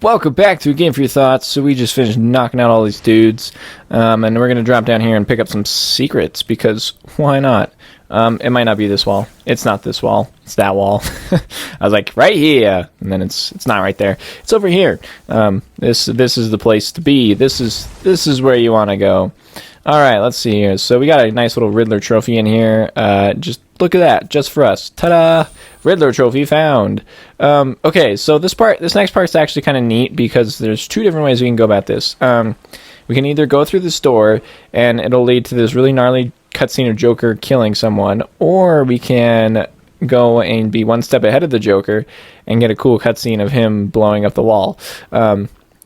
Welcome back to A Game for Your Thoughts. So we just finished knocking out all these dudes, and we're going to drop down here and pick up some secrets, because why not? It might not be this wall. It's not this wall. It's that wall. I was like, right here, and then it's not right there. It's over here. This is the place to be. This is where you want to go. All right, let's see here. So we got a nice little Riddler trophy in here. Just look at that, just for us. Ta-da! Riddler trophy found. Okay, so this next part's actually kind of neat because there's two different ways we can go about this. We can either go through this door and it'll lead to this really gnarly cutscene of Joker killing someone, or we can go and be one step ahead of the Joker and get a cool cutscene of him blowing up the wall.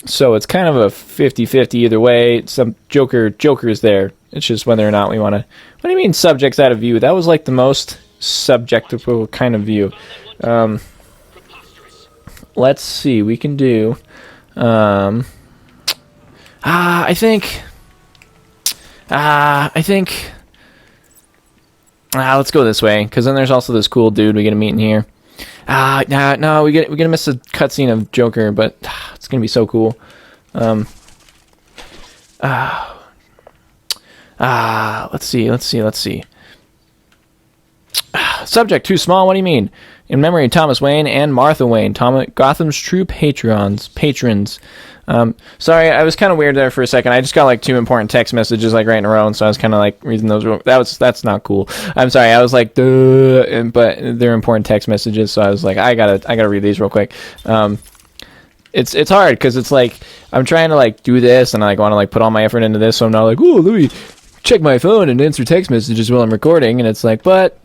So it's kind of a 50-50 either way. Some Joker's there. It's just whether or not we want to... What do you mean subjects out of view? That was like the most subjective kind of view. Let's see. We can do... I think... let's go this way, because then there's also this cool dude we get to meet in here. No, we're gonna miss a cutscene of Joker, but it's gonna be so cool. Let's see. Subject too small. What do you mean? In memory of Thomas Wayne and Martha Wayne, Gotham's true patrons. Sorry, I was kind of weird there for a second. I just got like two important text messages like right in a row, and so I was kind of like reading those. That's not cool. I'm sorry. I was like, duh, but they're important text messages, so I was like, I gotta read these real quick. It's hard because it's like I'm trying to like do this, and I like want to like put all my effort into this, so I'm not like, oh, let me check my phone and answer text messages while I'm recording, and it's like, but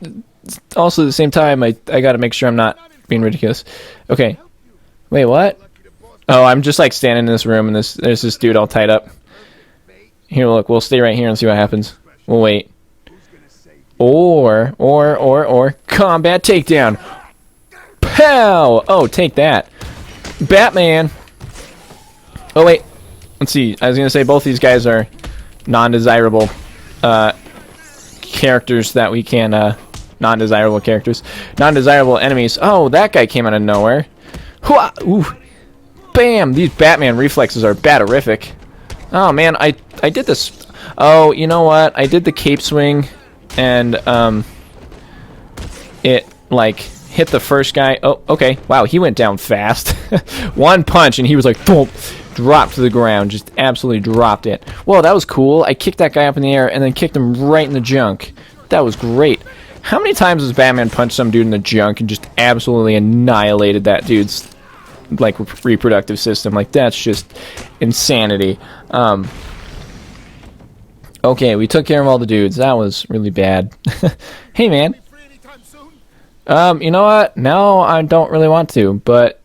also at the same time, I got to make sure I'm not being ridiculous. Okay, wait, what? Oh, I'm just like standing in this room, and there's this dude all tied up. Here, look, we'll stay right here and see what happens. We'll wait. Or combat takedown. Pow! Oh, take that, Batman. Oh wait, let's see. I was gonna say both these guys are non-desirable characters that we can non-desirable enemies. Oh, that guy came out of nowhere. Ooh. Bam! These Batman reflexes are batterific. Oh man, I did this. Oh, you know what? I did the cape swing, and it like hit the first guy. Oh, okay. Wow, he went down fast. One punch, and he was like, boom, dropped to the ground. Just absolutely dropped it. Whoa, that was cool. I kicked that guy up in the air and then kicked him right in the junk. That was great. How many times has Batman punched some dude in the junk and just absolutely annihilated that dude's like reproductive system? Like, that's just insanity. Okay, we took care of all the dudes. That was really bad. Hey man, you know what, no, I don't really want to, but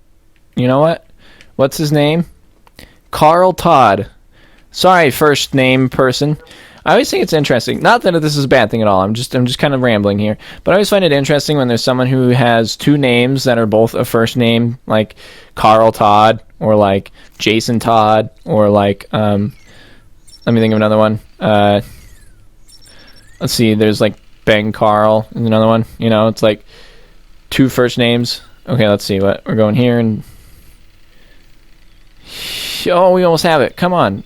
you know what's his name? Carl Todd. Sorry, first name person. I always think it's interesting. Not that this is a bad thing at all. I'm just kind of rambling here. But I always find it interesting when there's someone who has two names that are both a first name, like Carl Todd, or like Jason Todd, or like let me think of another one. Let's see. There's like Ben Carl is another one. You know, it's like two first names. Okay, let's see what we're going here, and oh, we almost have it. Come on.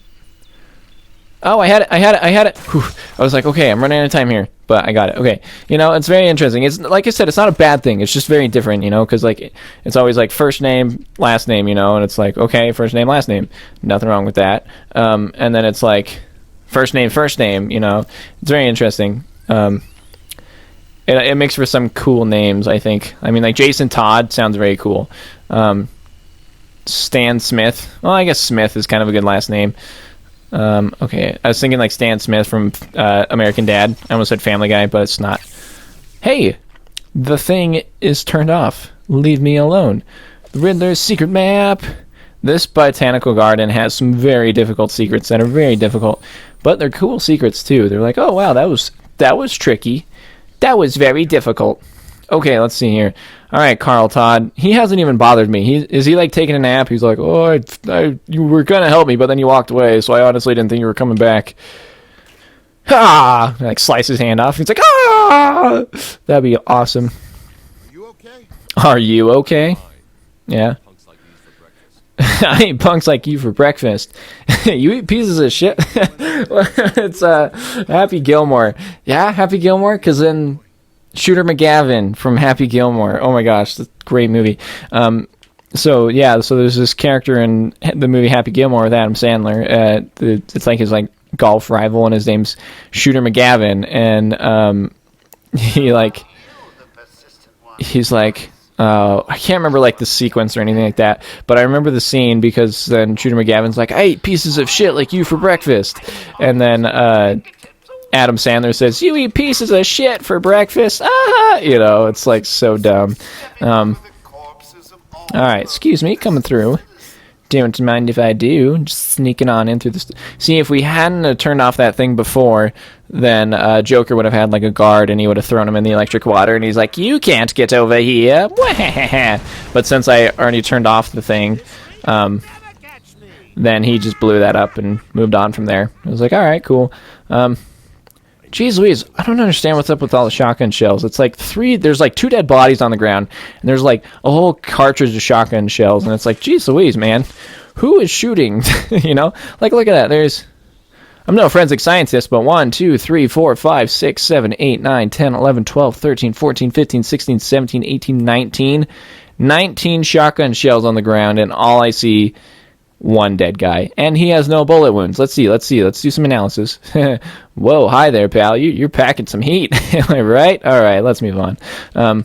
Oh, I had it. Whew. I was like, okay, I'm running out of time here, but I got it. Okay, you know, it's very interesting. It's like I said, it's not a bad thing. It's just very different, you know, because like it's always like first name, last name, you know, and it's like, okay, first name, last name, nothing wrong with that. And then it's like first name, you know. It's very interesting. It makes for some cool names, I think. I mean, like Jason Todd sounds very cool. Stan Smith. Well, I guess Smith is kind of a good last name. Okay, I was thinking like Stan Smith from American Dad. I almost said Family Guy, but it's not. Hey, the thing is turned off. Leave me alone. The Riddler's secret map. This botanical garden has some very difficult secrets that are very difficult, but they're cool secrets too. They're like, oh wow, that was tricky. That was very difficult. Okay, let's see here. All right, Carl Todd. He hasn't even bothered me. Is he like taking a nap? He's like, oh, you were gonna help me, but then you walked away, so I honestly didn't think you were coming back. Ah! Like slice his hand off. He's like, ah! That'd be awesome. Are you okay? Are you okay? Yeah. I eat punks like you for breakfast. You eat pieces of shit. It's Happy Gilmore. Yeah, Happy Gilmore, because then Shooter McGavin from Happy Gilmore. Oh my gosh, that's a great movie. So there's this character in the movie Happy Gilmore with Adam Sandler. It's like his like golf rival, and his name's Shooter McGavin, and he's like I can't remember like the sequence or anything like that, but I remember the scene because then Shooter McGavin's like, I eat pieces of shit like you for breakfast, and then Adam Sandler says, you eat pieces of shit for breakfast. It's like so dumb. Alright, excuse me, coming through. Don't mind if I do. Just sneaking on in through this. See, if we hadn't turned off that thing before, then Joker would have had like a guard, and he would have thrown him in the electric water, and he's like, you can't get over here. But since I already turned off the thing, then he just blew that up and moved on from there. I was like, alright, cool. Jeez Louise, I don't understand what's up with all the shotgun shells. It's like there's like 2 dead bodies on the ground, and there's like a whole cartridge of shotgun shells, and it's like, jeez Louise, man, who is shooting? Like, look at that. I'm no forensic scientist, but 1, 2, 3, 4, 5, 6, 7, 8, 9, 10, 11, 12, 13, 14, 15, 16, 17, 18, 19 shotgun shells on the ground, and all I see, 1 dead guy, and he has no bullet wounds. Let's do some analysis. Whoa, hi there, pal. You're packing some heat. Right? All right, let's move on. I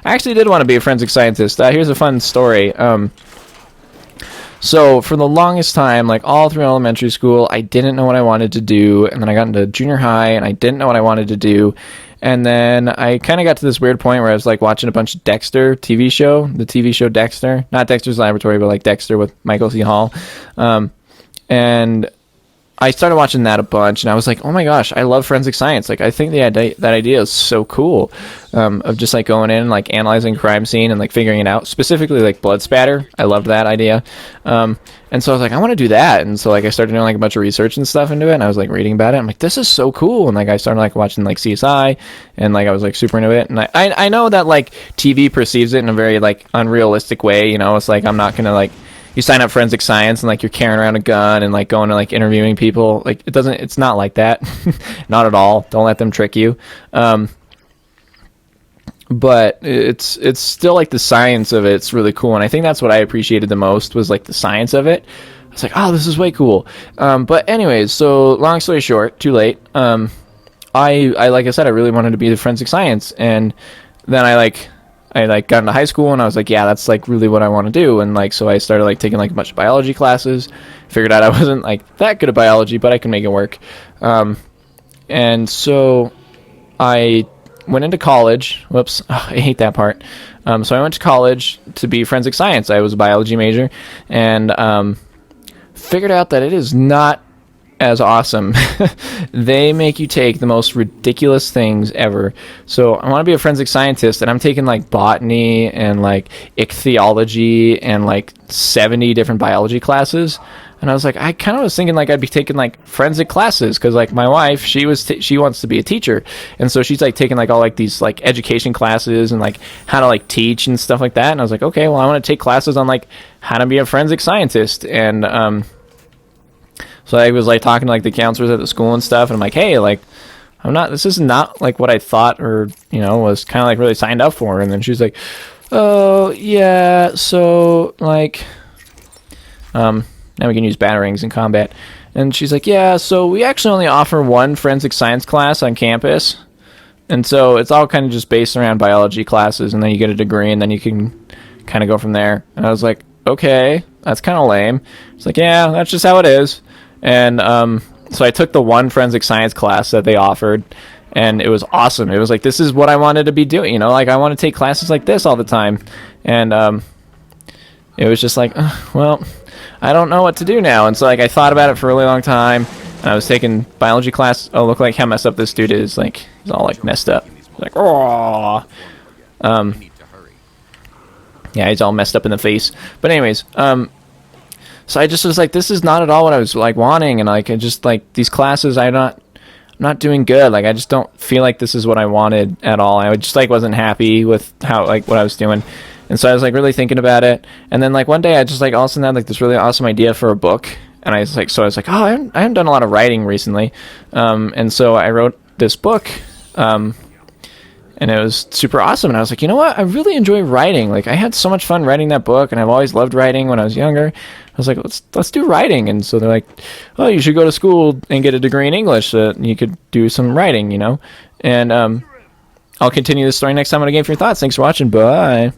actually did want to be a forensic scientist. Here's a fun story. So for the longest time, like all through elementary school, I didn't know what I wanted to do, and then I got into junior high, and I didn't know what I wanted to do. And then I kind of got to this weird point where I was like watching a bunch of Dexter TV show, the TV show Dexter, not Dexter's Laboratory, but like Dexter with Michael C. Hall. And I started watching that a bunch, and I was like, oh my gosh, I love forensic science. Like, I think that idea is so cool, of just like going in and like analyzing crime scene and like figuring it out, specifically like blood spatter. I loved that idea. And so I was like, I want to do that. And so like I started doing like a bunch of research and stuff into it, and I was like reading about it. I'm like, this is so cool. And like I started like watching like CSI, and like I was like super into it. And I know that like TV perceives it in a very like unrealistic way. It's like, I'm not gonna like, you sign up forensic science and like you're carrying around a gun and like going to like interviewing people. Like it's not like that. Not at all. Don't let them trick you. But it's still like the science of it's really cool, and I think that's what I appreciated the most was like the science of it. I was like, oh, this is way cool. But anyways, so long story short, too late. I like I said, I really wanted to be the forensic science, and then I got into high school, and I was like, yeah, that's like really what I want to do. And like so I started like taking like a bunch of biology classes. Figured out I wasn't like that good at biology, but I can make it work. And so I went into college. Whoops, I hate that part. So I went to college to be forensic science. I was a biology major, and figured out that it is not as awesome. They make you take the most ridiculous things ever. So I want to be a forensic scientist, and I'm taking like botany and like ichthyology and like 70 different biology classes. And I was like, I kind of was thinking like I'd be taking like forensic classes, because like my wife, she wants to be a teacher, and so she's like taking like all like these like education classes and like how to like teach and stuff like that. And I was like, okay, well, I want to take classes on like how to be a forensic scientist. And so I was like talking to like the counselors at the school and stuff, and I'm like, hey, like this is not like what I thought, or was kind of like really signed up for. And then she's like, oh yeah, so like now we can use batarangs in combat. And she's like, yeah, so we actually only offer one forensic science class on campus. And so it's all kind of just based around biology classes, and then you get a degree, and then you can kind of go from there. And I was like, okay, that's kind of lame. It's like, yeah, that's just how it is. And so I took the one forensic science class that they offered, and it was awesome. It was like, this is what I wanted to be doing, like I want to take classes like this all the time. And it was just like, well, I don't know what to do now. And so like I thought about it for a really long time, and I was taking biology class. Oh, look like how messed up this dude is. Like, he's all like messed up. Like, oh. Yeah, he's all messed up in the face. But anyways, so I just was like, this is not at all what I was like wanting, and like I just like these classes, I'm not doing good. Like I just don't feel like this is what I wanted at all. I just like wasn't happy with how like what I was doing. And so I was like really thinking about it. And then like one day I just like all of a sudden had like this really awesome idea for a book. And I was like, oh, I haven't done a lot of writing recently. And so I wrote this book. And it was super awesome. And I was like, you know what? I really enjoy writing. Like, I had so much fun writing that book, and I've always loved writing when I was younger. I was like, let's do writing. And so they're like, oh, you should go to school and get a degree in English so that you could do some writing, you know? And I'll continue this story next time on A Game for Your Thoughts. Thanks for watching. Bye.